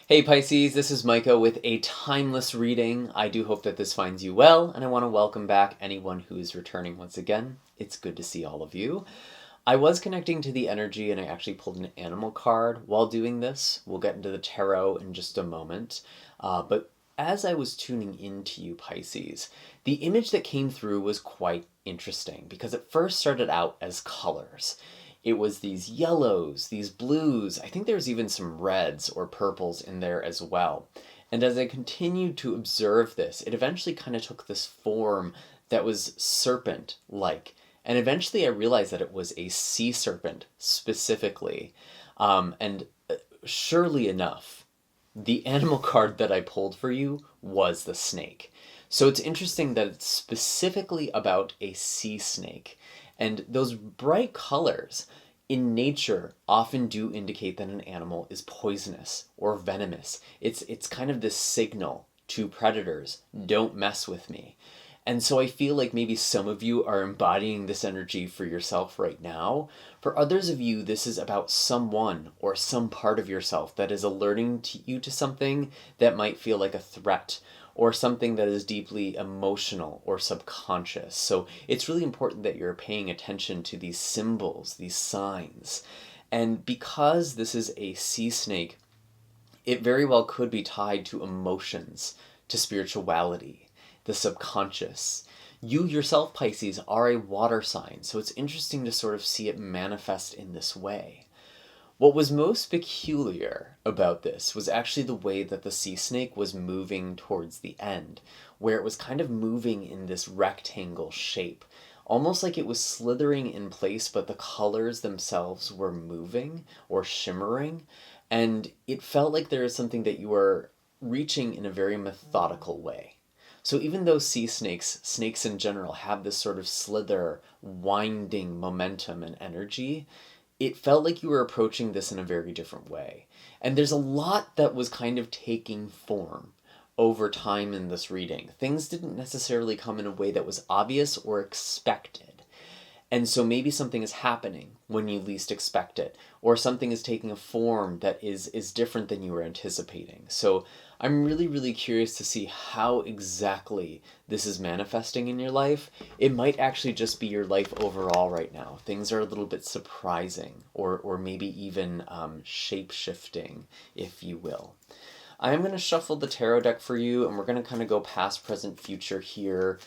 Hey Pisces, this is Micah with a timeless reading. I do hope that this finds you well, and I want to welcome back anyone who is returning once again. It's good to see all of you. I was connecting to the energy and I actually pulled an animal card while doing this. We'll get into the tarot in just a moment. But as I was tuning into you, Pisces, the image that came through was quite interesting because it first started out as colors. It was these yellows, these blues. I think there's even some reds or purples in there as well. And as I continued to observe this, it eventually kind of took this form that was serpent-like. And eventually I realized that it was a sea serpent specifically. And surely enough, the animal card that I pulled for you was the snake. So it's interesting that it's specifically about a sea snake. And those bright colors in nature often do indicate that an animal is poisonous or venomous. It's kind of this signal to predators, don't mess with me. And so I feel like maybe some of you are embodying this energy for yourself right now. For others of you, this is about someone or some part of yourself that is alerting you to something that might feel like a threat or something that is deeply emotional or subconscious. So it's really important that you're paying attention to these symbols, these signs. And because this is a sea snake, it very well could be tied to emotions, to spirituality, the subconscious. You yourself, Pisces, are a water sign, so it's interesting to sort of see it manifest in this way. What was most peculiar about this was actually the way that the sea snake was moving towards the end, where it was kind of moving in this rectangle shape, almost like it was slithering in place, but the colors themselves were moving or shimmering, and it felt like there is something that you were reaching in a very methodical way. So even though sea snakes, snakes in general, have this sort of slither, winding momentum and energy, it felt like you were approaching this in a very different way. And there's a lot that was kind of taking form over time in this reading. Things didn't necessarily come in a way that was obvious or expected. And so maybe something is happening when you least expect it, or something is taking a form that is different than you were anticipating. So I'm really curious to see how exactly this is manifesting in your life. It might actually just be your life overall right now. Things are a little bit surprising, or maybe even shape-shifting, if you will. I am going to shuffle the tarot deck for you, and we're going to kind of go past, present, future here.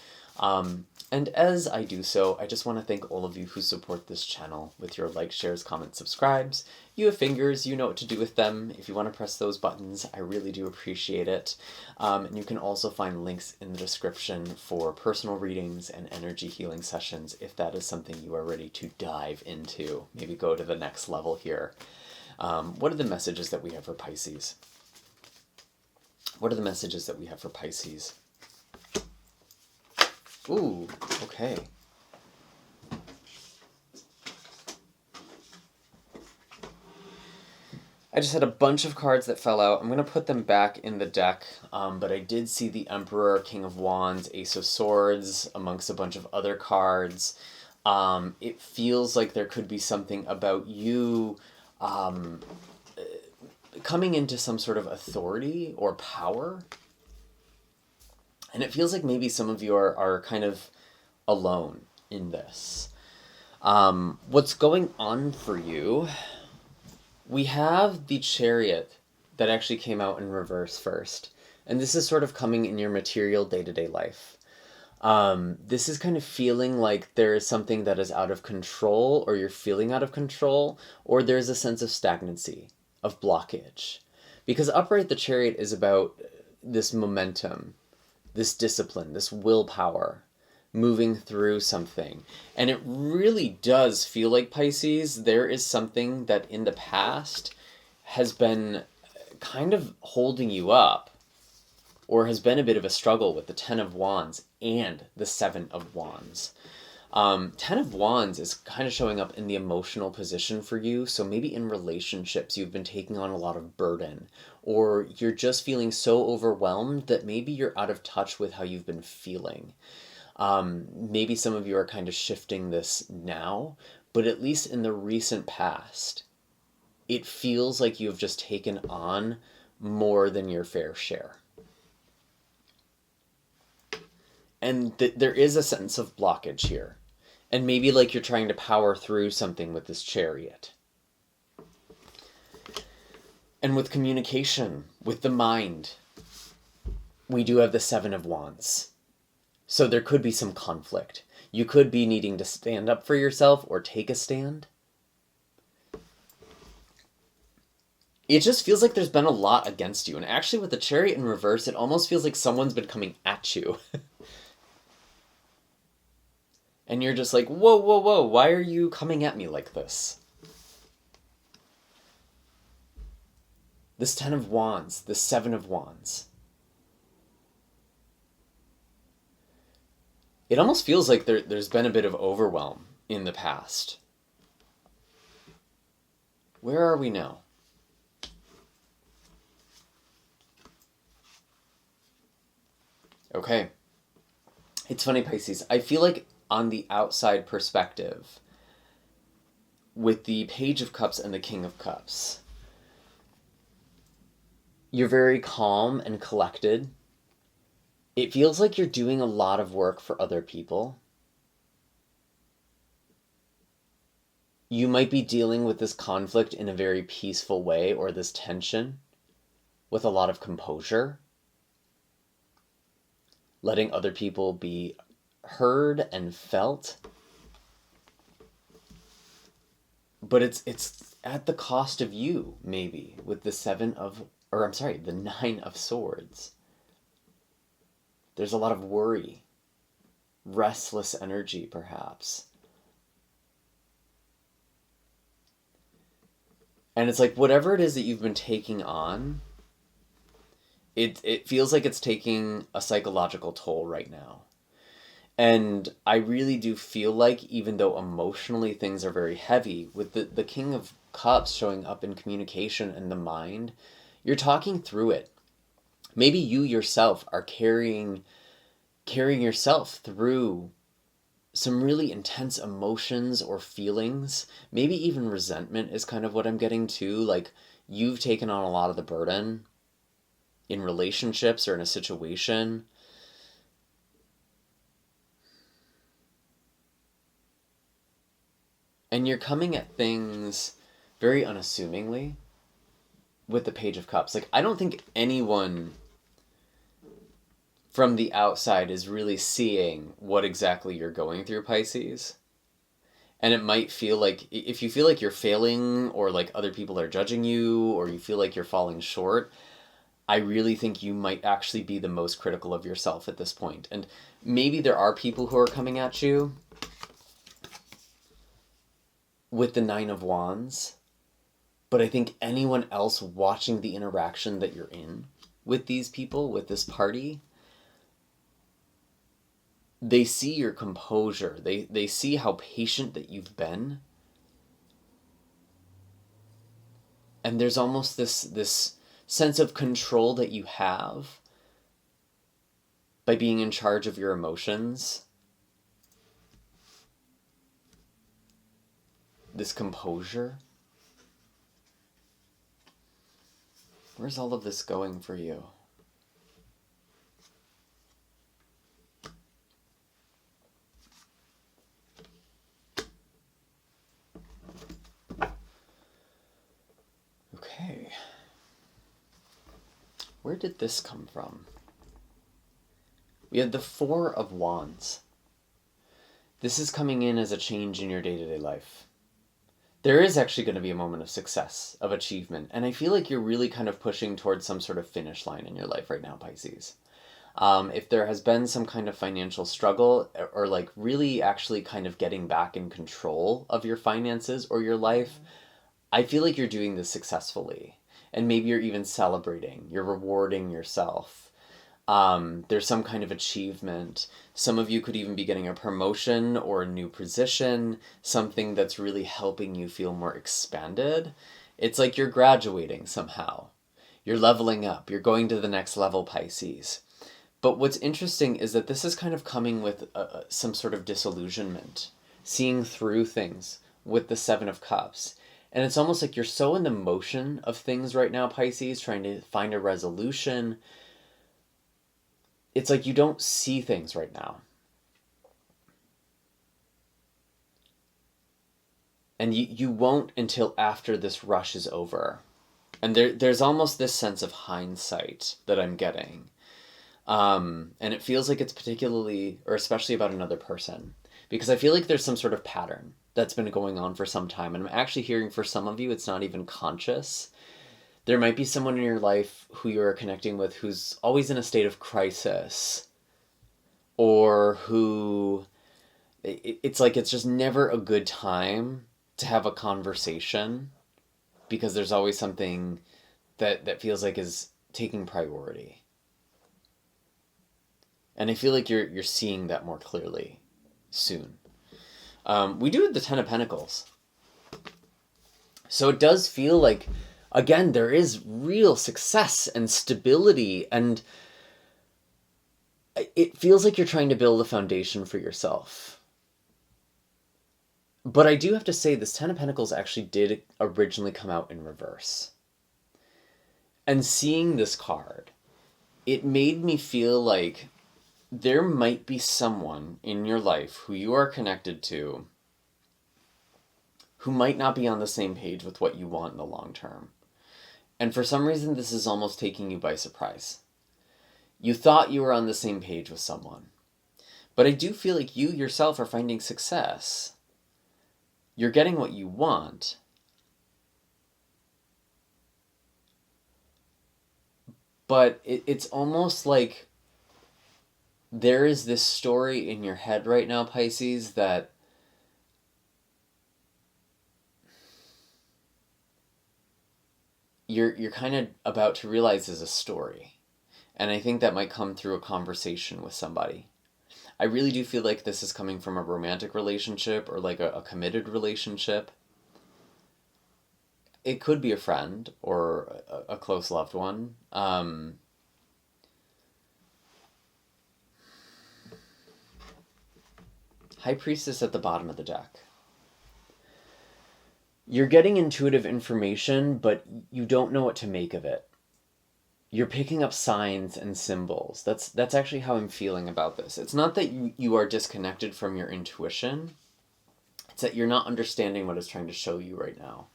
And as I do so, I just want to thank all of you who support this channel with your likes, shares, comments, subscribes. You have fingers, you know what to do with them. If you want to press those buttons, I really do appreciate it. And you can also find links in the description for personal readings and energy healing sessions if that is something you are ready to dive into. Maybe go to the next level here. What are the messages that we have for Pisces? What are the messages that we have for Pisces? Ooh, okay. I just had a bunch of cards that fell out. I'm going to put them back in the deck, but I did see the Emperor, King of Wands, Ace of Swords, amongst a bunch of other cards. It feels like there could be something about you coming into some sort of authority or power. And it feels like maybe some of you are kind of alone in this. What's going on for you? We have the Chariot that actually came out in reverse first. And this is sort of coming in your material day-to-day life. This is kind of feeling like there is something that is out of control, or you're feeling out of control, or there's a sense of stagnancy, of blockage. Because upright, the Chariot is about this momentum, this discipline, this willpower, moving through something. And it really does feel like, Pisces, there is something that in the past has been kind of holding you up, or has been a bit of a struggle with the Ten of Wands and the Seven of Wands. Ten of Wands is kind of showing up in the emotional position for you. So maybe in relationships, you've been taking on a lot of burden, or you're just feeling so overwhelmed that maybe you're out of touch with how you've been feeling. Maybe some of you are kind of shifting this now, but at least in the recent past, it feels like you've just taken on more than your fair share. And there is a sense of blockage here. And maybe like you're trying to power through something with this Chariot. And with communication, with the mind, we do have the Seven of Wands. So there could be some conflict. You could be needing to stand up for yourself or take a stand. It just feels like there's been a lot against you. And actually with the Chariot in reverse, it almost feels like someone's been coming at you. And you're just like, whoa, whoa, whoa, why are you coming at me like this? This Ten of Wands, the Seven of Wands. It almost feels like there's been a bit of overwhelm in the past. Where are we now? Okay. It's funny, Pisces. I feel like on the outside perspective, with the Page of Cups and the King of Cups, you're very calm and collected. It feels like you're doing a lot of work for other people. You might be dealing with this conflict in a very peaceful way, or this tension with a lot of composure, letting other people be heard and felt. But it's at the cost of you, maybe, with the Nine of Swords. There's a lot of worry, restless energy, perhaps. And it's like, whatever it is that you've been taking on, it feels like it's taking a psychological toll right now. And I really do feel like, even though emotionally things are very heavy, with the King of Cups showing up in communication and the mind, you're talking through it. Maybe you yourself are carrying yourself through some really intense emotions or feelings. Maybe even resentment is kind of what I'm getting to. Like, you've taken on a lot of the burden in relationships or in a situation. And you're coming at things very unassumingly with the Page of Cups. Like, I don't think anyone from the outside is really seeing what exactly you're going through, Pisces. And it might feel like, if you feel like you're failing, or like other people are judging you, or you feel like you're falling short, I really think you might actually be the most critical of yourself at this point. And maybe there are people who are coming at you with the Nine of Wands, but I think anyone else watching the interaction that you're in with these people, with this party, they see your composure. They see how patient that you've been. And there's almost this sense of control that you have by being in charge of your emotions. This composure. Where's all of this going for you? Okay. Where did this come from? We had the Four of Wands. This is coming in as a change in your day-to-day life. There is actually going to be a moment of success, of achievement, and I feel like you're really kind of pushing towards some sort of finish line in your life right now, Pisces. If there has been some kind of financial struggle, or like really actually kind of getting back in control of your finances or your life, I feel like you're doing this successfully. And maybe you're even celebrating, you're rewarding yourself. There's some kind of achievement. Some of you could even be getting a promotion or a new position, something that's really helping you feel more expanded. It's like you're graduating somehow. You're leveling up. You're going to the next level, Pisces. But what's interesting is that this is kind of coming with some sort of disillusionment, seeing through things with the Seven of Cups. And it's almost like you're so in the motion of things right now, Pisces, trying to find a resolution. It's like you don't see things right now. And you won't until after this rush is over. And there's almost this sense of hindsight that I'm getting. And it feels like it's particularly, or especially about another person. Because I feel like there's some sort of pattern that's been going on for some time. And I'm actually hearing for some of you, it's not even conscious. There might be someone in your life who you're connecting with who's always in a state of crisis. Or who, it's like it's just never a good time to have a conversation. Because there's always something that feels like is taking priority. And I feel like you're seeing that more clearly soon. We do have the Ten of Pentacles. So it does feel like, again, there is real success and stability, and it feels like you're trying to build a foundation for yourself. But I do have to say, this Ten of Pentacles actually did originally come out in reverse. And seeing this card, it made me feel like there might be someone in your life who you are connected to who might not be on the same page with what you want in the long term. And for some reason, this is almost taking you by surprise. You thought you were on the same page with someone. But I do feel like you yourself are finding success. You're getting what you want. But it's almost like there is this story in your head right now, Pisces, that you're kind of about to realize is a story. And I think that might come through a conversation with somebody. I really do feel like this is coming from a romantic relationship or like a committed relationship. It could be a friend or a close loved one. High Priestess at the bottom of the deck. You're getting intuitive information, but you don't know what to make of it. You're picking up signs and symbols. That's actually how I'm feeling about this. It's not that you are disconnected from your intuition. It's that you're not understanding what it's trying to show you right now.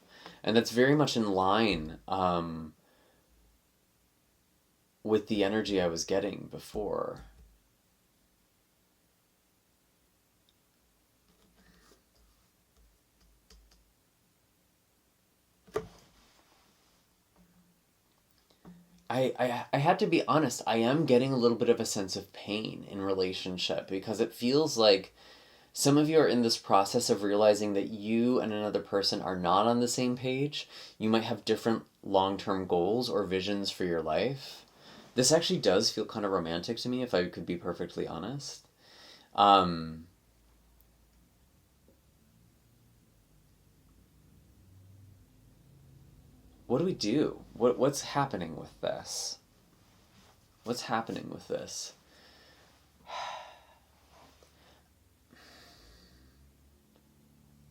And that's very much in line with the energy I was getting before. I had to be honest, I am getting a little bit of a sense of pain in relationship because it feels like some of you are in this process of realizing that you and another person are not on the same page. You might have different long-term goals or visions for your life. This actually does feel kind of romantic to me, if I could be perfectly honest. What do we do? What's happening with this? What's happening with this?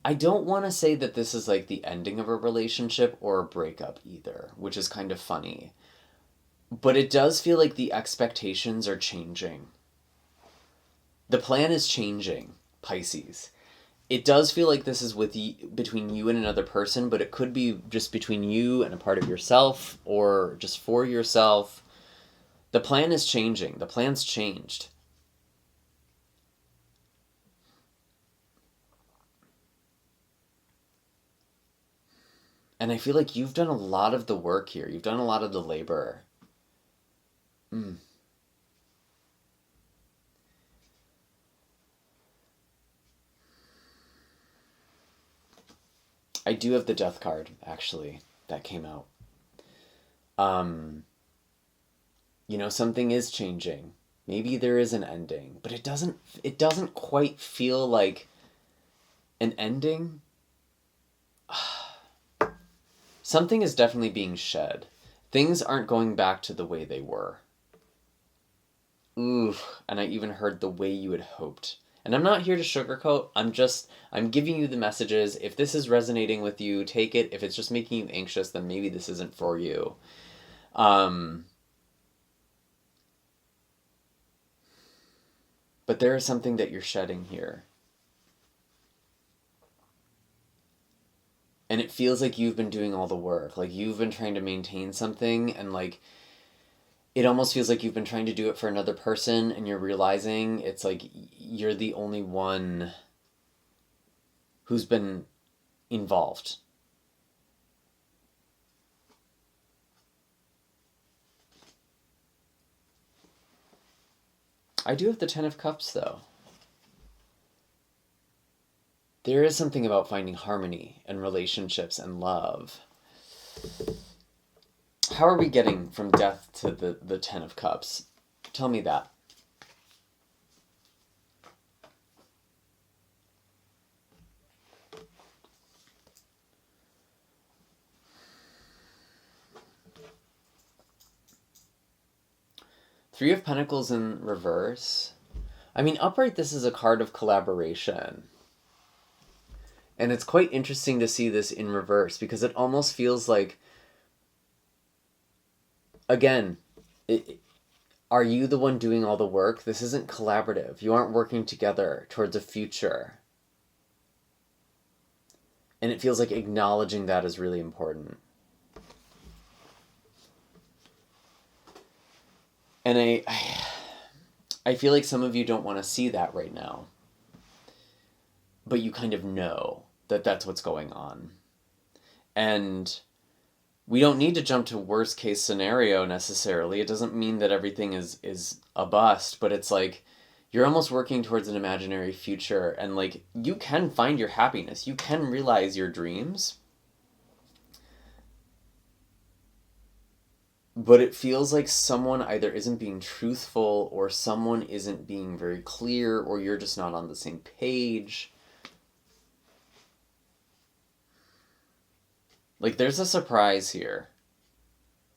I don't want to say that this is like the ending of a relationship or a breakup either, which is kind of funny. But it does feel like the expectations are changing. The plan is changing, Pisces. It does feel like this is between you and another person, but it could be just between you and a part of yourself or just for yourself. The plan is changing. The plan's changed. And I feel like you've done a lot of the work here. You've done a lot of the labor. I do have the Death card, actually, that came out. Something is changing. Maybe there is an ending, but it doesn't quite feel like an ending. Something is definitely being shed. Things aren't going back to the way they were. Ooh, and I even heard the way you had hoped. And I'm not here to sugarcoat. I'm giving you the messages. If this is resonating with you, take it. If it's just making you anxious, then maybe this isn't for you. But there is something that you're shedding here. And it feels like you've been doing all the work. Like you've been trying to maintain something, and like it almost feels like you've been trying to do it for another person, and you're realizing it's like you're the only one who's been involved. I do have the Ten of Cups, though. There is something about finding harmony and relationships and love. How are we getting from death to the Ten of Cups? Tell me that. Three of Pentacles in reverse. I mean, upright, this is a card of collaboration. And it's quite interesting to see this in reverse because it almost feels like, again, are you the one doing all the work? This isn't collaborative. You aren't working together towards a future. And it feels like acknowledging that is really important. And I feel like some of you don't want to see that right now. But you kind of know that that's what's going on. And we don't need to jump to worst case scenario necessarily. It doesn't mean that everything is a bust, but it's like you're almost working towards an imaginary future, and like you can find your happiness. You can realize your dreams. But it feels like someone either isn't being truthful, or someone isn't being very clear, or you're just not on the same page. Like, there's a surprise here.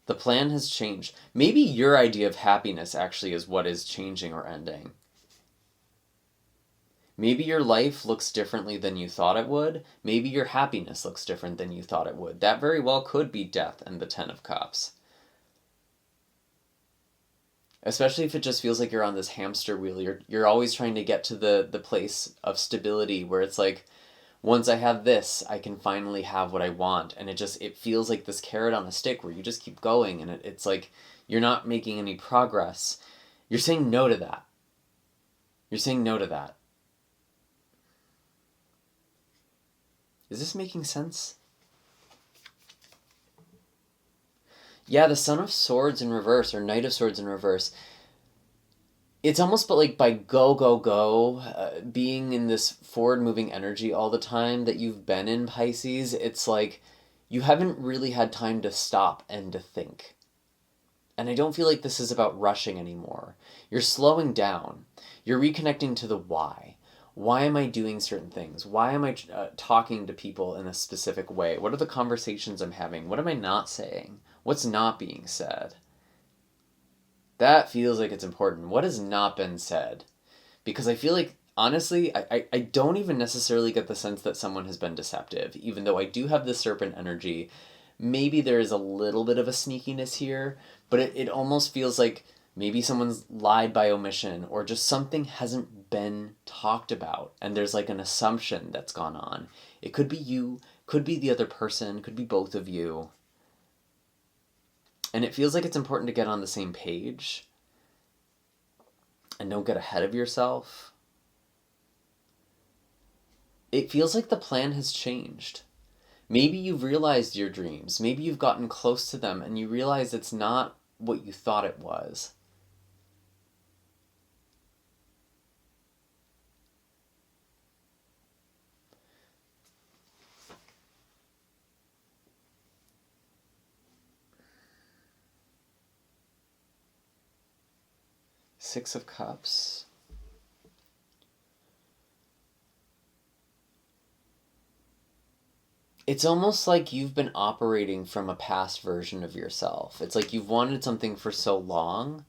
The plan has changed. Maybe your idea of happiness actually is what is changing or ending. Maybe your life looks differently than you thought it would. Maybe your happiness looks different than you thought it would. That very well could be death and the Ten of Cups. Especially if it just feels like you're on this hamster wheel. You're always trying to get to the place of stability where it's like, once I have this, I can finally have what I want. And it feels like this carrot on a stick where you just keep going, and it's like you're not making any progress. You're saying no to that. You're saying no to that. Is this making sense? Yeah, the Son of Swords in reverse, or Knight of Swords in reverse. It's almost but like by go, being in this forward-moving energy all the time that you've been in, Pisces, it's like you haven't really had time to stop and to think. And I don't feel like this is about rushing anymore. You're slowing down. You're reconnecting to the why. Why am I doing certain things? Why am I talking to people in a specific way? What are the conversations I'm having? What am I not saying? What's not being said? That feels like it's important. What has not been said? Because I feel like, honestly, I don't even necessarily get the sense that someone has been deceptive, even though I do have the serpent energy. Maybe there is a little bit of a sneakiness here, but it almost feels like maybe someone's lied by omission, or just something hasn't been talked about, and there's like an assumption that's gone on. It could be you, could be the other person, could be both of you. And it feels like it's important to get on the same page and don't get ahead of yourself. It feels like the plan has changed. Maybe you've realized your dreams. Maybe you've gotten close to them and you realize it's not what you thought it was. Six of Cups. It's almost like you've been operating from a past version of yourself. It's like you've wanted something for so long.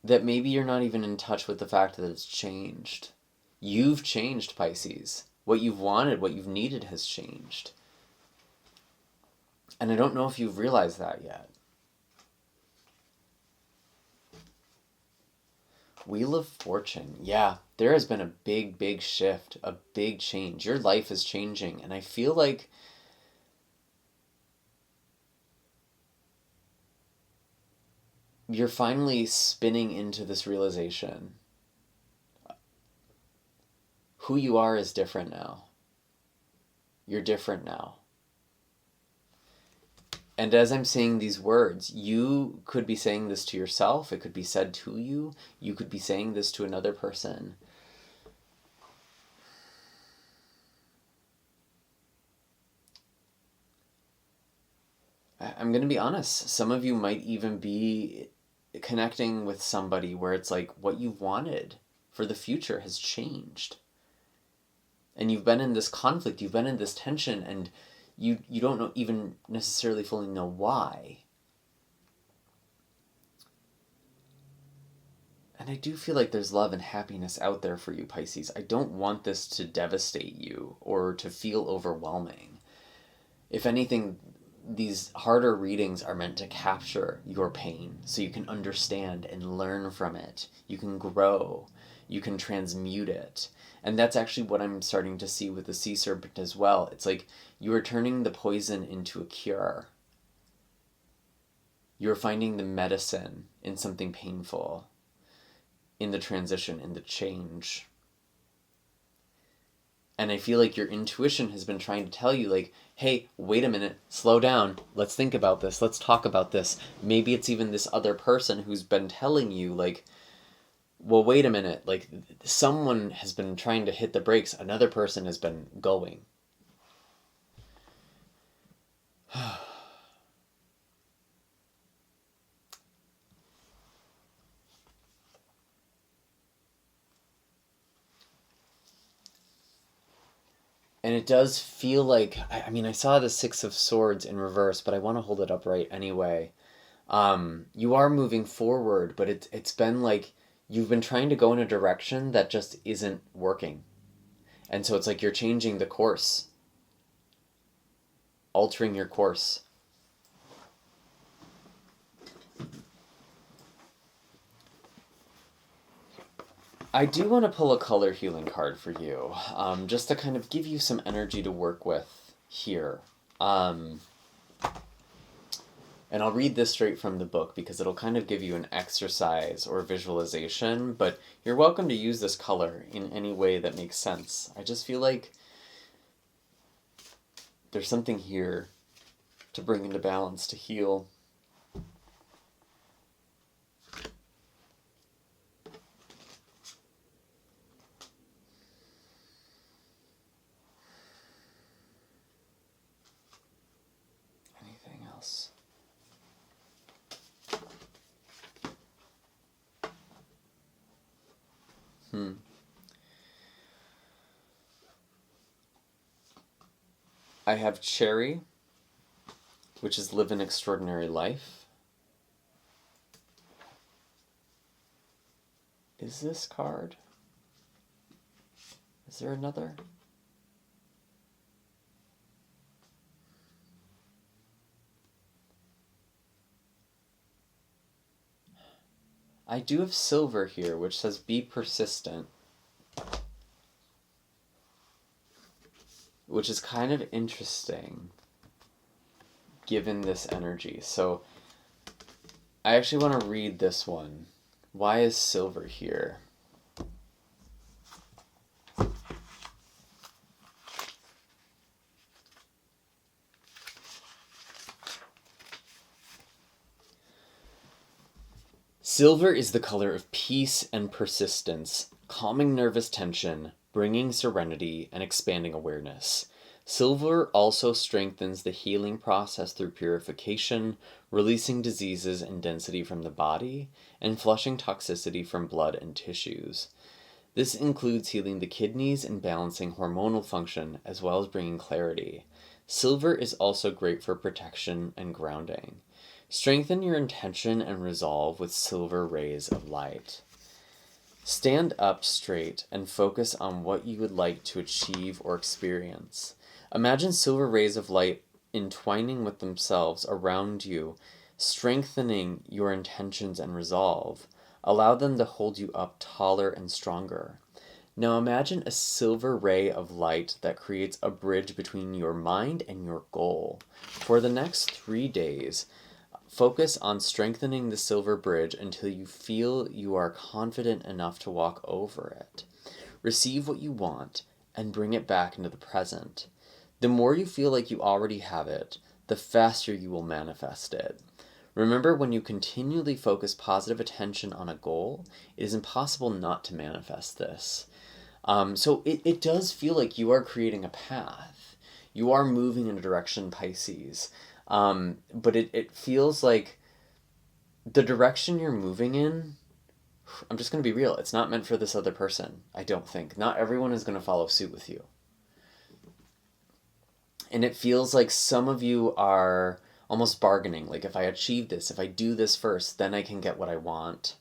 that maybe you're not even in touch with the fact that it's changed. You've changed, Pisces. What you've wanted, what you've needed has changed. And I don't know if you've realized that yet. Wheel of Fortune. Yeah, there has been a big, big shift, a big change. Your life is changing. And I feel like you're finally spinning into this realization. Who you are is different now. You're different now. And as I'm saying these words, you could be saying this to yourself. It could be said to you. You could be saying this to another person. I'm going to be honest. Some of you might even be connecting with somebody where it's like what you've wanted for the future has changed. And you've been in this conflict. You've been in this tension, and you don't know, even necessarily fully know why. And I do feel like there's love and happiness out there for you, Pisces. I don't want this to devastate you or to feel overwhelming. If anything, these harder readings are meant to capture your pain so you can understand and learn from it. You can grow. You can transmute it. And that's actually what I'm starting to see with the sea serpent as well. It's like you are turning the poison into a cure. You're finding the medicine in something painful, in the transition, in the change. And I feel like your intuition has been trying to tell you, like, hey, wait a minute, slow down. Let's think about this. Let's talk about this. Maybe it's even this other person who's been telling you, like, well, wait a minute, like, someone has been trying to hit the brakes. Another person has been going. And it does feel like, I mean, I saw the Six of Swords in reverse, but I want to hold it upright anyway. You are moving forward, but it's been like you've been trying to go in a direction that just isn't working. And so it's like you're changing the course, altering your course. I do want to pull a color healing card for you, just to kind of give you some energy to work with here. And I'll read this straight from the book because it'll kind of give you an exercise or visualization, but you're welcome to use this color in any way that makes sense. I just feel like there's something here to bring into balance, to heal. Anything else? I have Cherry, which is Live an Extraordinary Life. Is this card? Is there another? I do have Silver here, which says be persistent. Which is kind of interesting, given this energy. So, I actually want to read this one. Why is Silver here? Silver is the color of peace and persistence, calming nervous tension, bringing serenity, and expanding awareness. Silver also strengthens the healing process through purification, releasing diseases and density from the body, and flushing toxicity from blood and tissues. This includes healing the kidneys and balancing hormonal function, as well as bringing clarity. Silver is also great for protection and grounding. Strengthen your intention and resolve with silver rays of light. Stand up straight and focus on what you would like to achieve or experience. Imagine silver rays of light entwining with themselves around you, strengthening your intentions and resolve. Allow them to hold you up taller and stronger. Now imagine a silver ray of light that creates a bridge between your mind and your goal. For the next 3 days, focus on strengthening the silver bridge until you feel you are confident enough to walk over it. Receive what you want and bring it back into the present. The more you feel like you already have it, the faster you will manifest it. Remember, when you continually focus positive attention on a goal, it is impossible not to manifest this. So it does feel like you are creating a path. You are moving in a direction, Pisces. But it feels like the direction you're moving in, I'm just going to be real, it's not meant for this other person, I don't think. Not everyone is going to follow suit with you. And it feels like some of you are almost bargaining, like if I achieve this, if I do this first, then I can get what I want.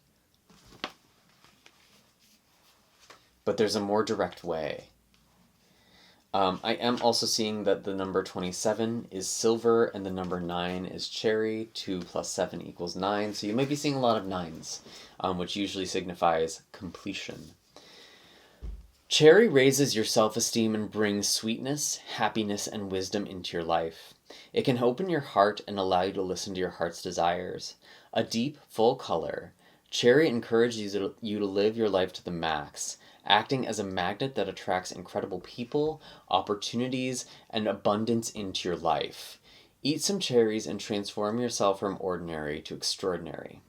But there's a more direct way. I am also seeing that the number 27 is silver and the number 9 is cherry. 2 plus 7 equals 9. So you might be seeing a lot of 9s, which usually signifies completion. Cherry raises your self-esteem and brings sweetness, happiness, and wisdom into your life. It can open your heart and allow you to listen to your heart's desires. A deep, full color, cherry encourages you to live your life to the max, acting as a magnet that attracts incredible people, opportunities, and abundance into your life. Eat some cherries and transform yourself from ordinary to extraordinary.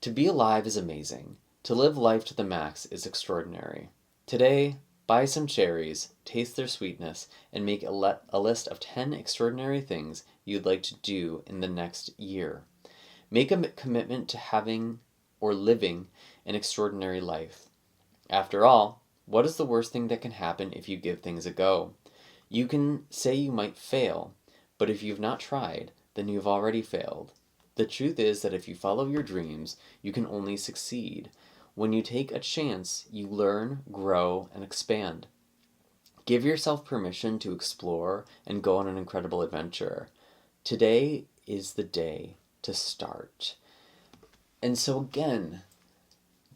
To be alive is amazing. To live life to the max is extraordinary. Today, buy some cherries, taste their sweetness, and make a list of 10 extraordinary things you'd like to do in the next year. Make a commitment to having or living an extraordinary life. After all, what is the worst thing that can happen if you give things a go? You can say you might fail, but if you've not tried, then you've already failed. The truth is that if you follow your dreams, you can only succeed. When you take a chance, you learn, grow, and expand. Give yourself permission to explore and go on an incredible adventure. Today is the day to start. And so again,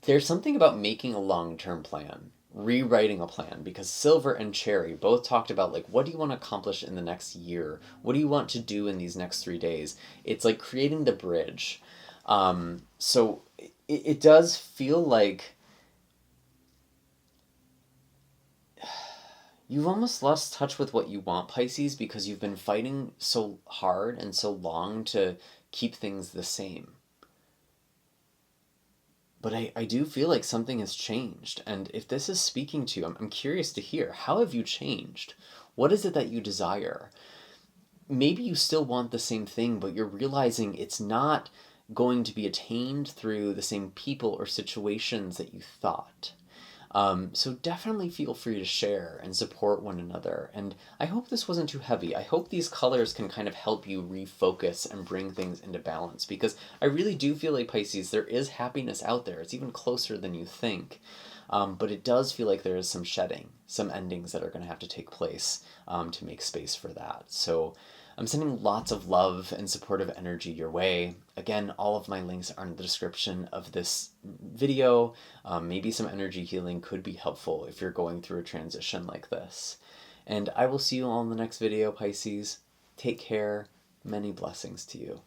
there's something about making a long-term plan, rewriting a plan, because Silver and Cherry both talked about, like, what do you want to accomplish in the next year? What do you want to do in these next 3 days? It's like creating the bridge. So it does feel like you've almost lost touch with what you want, Pisces, because you've been fighting so hard and so long to keep things the same. But I do feel like something has changed. And if this is speaking to you, I'm curious to hear, how have you changed? What is it that you desire? Maybe you still want the same thing, but you're realizing it's not going to be attained through the same people or situations that you thought. So definitely feel free to share and support one another. And I hope this wasn't too heavy. I hope these colors can kind of help you refocus and bring things into balance, because I really do feel like, Pisces, there is happiness out there. It's even closer than you think. But it does feel like there is some shedding, some endings that are going to have to take place to make space for that. So I'm sending lots of love and supportive energy your way. Again, all of my links are in the description of this video. Maybe some energy healing could be helpful if you're going through a transition like this. And I will see you all in the next video, Pisces. Take care. Many blessings to you.